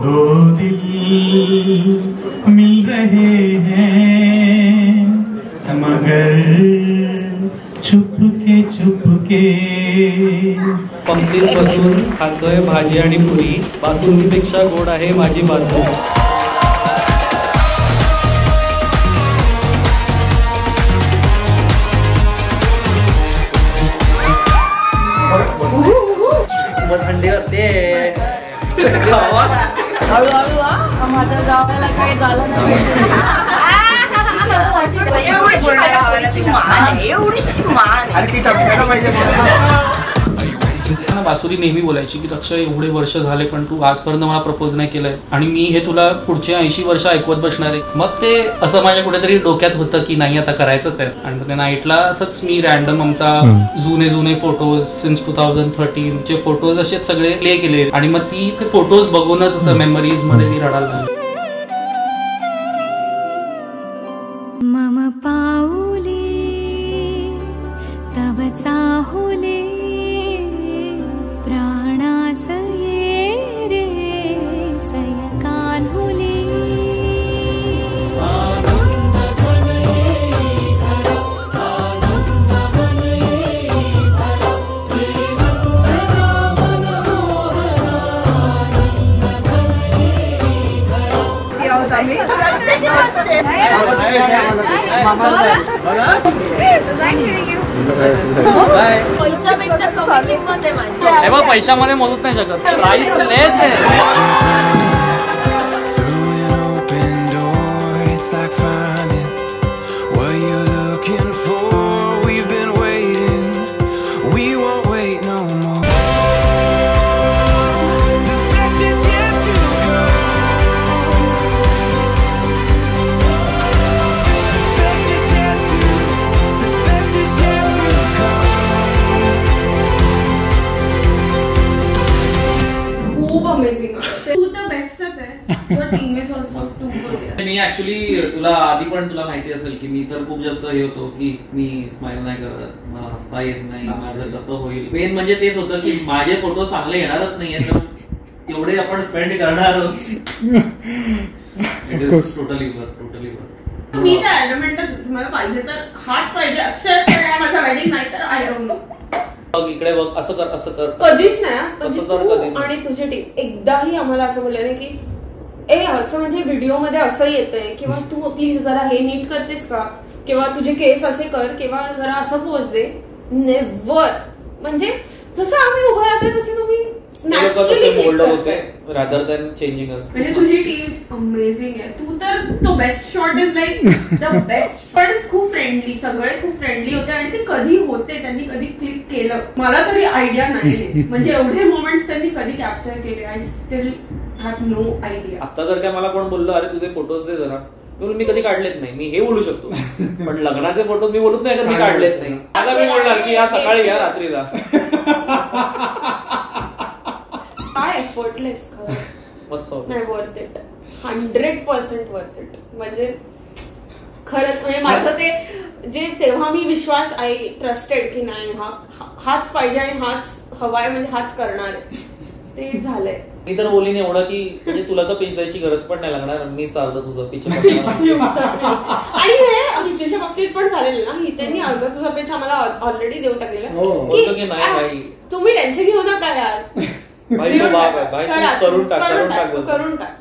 दो दिल मिल रहे हैं मगर चुपके चुपके. पंक्तीत बसून खातोय भाजी आणि पुरी. बासुंदीपेक्षा गोड आहे माझी बासुंदी. थंडी राहते. माझ्या गावाला काही झालं बासुरी नेहमी बोलायची की लक्ष एवढे वर्ष झाले पण तू आजपर्यंत मला प्रपोज नाही केलंय आणि मी हे तुला पुढचे 80 वर्ष ऐकवत बसणार आहे. मग ते असं माझ्या कुठेतरी डोक्यात होतं की नाही आता करायचंच आहे. आणि त्या नाईटला असंच मी रॅन्डम आमचा जुने फोटोज सिन्स 2013 चे फोटोज असे सगळे प्ले केले आणि मग ती फोटोज बघूनच असं मेमरीज मध्ये मी रडायला लागले. मम पाऊले तव चाहुले प्राणासये रे सयकान्हुले. पैशापेक्षा कमी किंमत आहे माझी. पैशामध्ये मोजत नाही शकत. प्राइस लेस आहे. मी ऍक्च्युली तुला आधी पण तुला माहिती असेल की मी तर खूप जास्त हे होतो की मी स्माइल नाही करत, मला हसता येत नाही, माझं कसं होईल. मेन म्हणजे तेच होतं की माझे फोटो चांगले येणारच नाहीये तर एवढे आपण स्पेंड करणार आहोत. It is totally worth. मी तर ऍडमेंटच मला पाहिजे तर हाच पाहिजे अक्षरशः माझा वेडिंग नाही तर आय डोंट नो. बघ इकडे बघ, असं कर असं कर. कधीच नाही. तू आणि तुझी टीम एकदाही आम्हाला असं बोलले नाही की ए असं म्हणजे व्हिडिओ मध्ये असं येतंय किंवा तू प्लीज जरा हे नीट करतेस का किंवा तुझे केस असे कर किंवा जरा असं पोच दे. नेव्हर. म्हणजे जसं आम्ही उभं राहतोय तसे तुम्ही रादर दॅन चेंजिंग अस. म्हणजे तुझी टीम अमेझिंग आहे. तू तर तो best shot is like the best. पण खूप फ्रेंडली, सगळे खूप फ्रेंडली होते आणि ते कधी होते त्यांनी कधी क्लिक केलं मला तरी आयडिया नाही. म्हणजे एवढे मोमेंट्स त्यांनी कधी कॅप्चर केले I still have no idea. आता जर काय मला कोण बोललं अरे तुझे फोटोज दे जरा, मी कधी काढलेत नाही. मी हे बोलू शकतो पण लग्नाचे फोटो मी बोलत नाही तर मी काढलेच नाही. आता मी बोलणार की या सकाळी या रात्री जा. काय एफर्टलेस मस्त नाही. Worth it. 100% worth it. म्हणजे खरंच म्हणजे माझं ते जे तेव्हा मी विश्वास आय ट्रस्टेड की नाही हाच पाहिजे आणि हाच हवाय म्हणजे हाच करणार आहे ते झालंय. मी तर बोलीन एवढं की म्हणजे तुला तर पिच द्यायची गरज पण नाही लागणार. मी चालतं तुझं पिच. आणि हे हितेच्या बाबतीत पण झालेलं ना. हितेनी अर्धा तुझा पिच आम्हाला ऑलरेडी देऊन टाकलेलं की नाही भाई तुम्ही टेन्शन घेऊ नका यार. भाई तो बाप आहे भाई, तू करून टाक. करून टाक.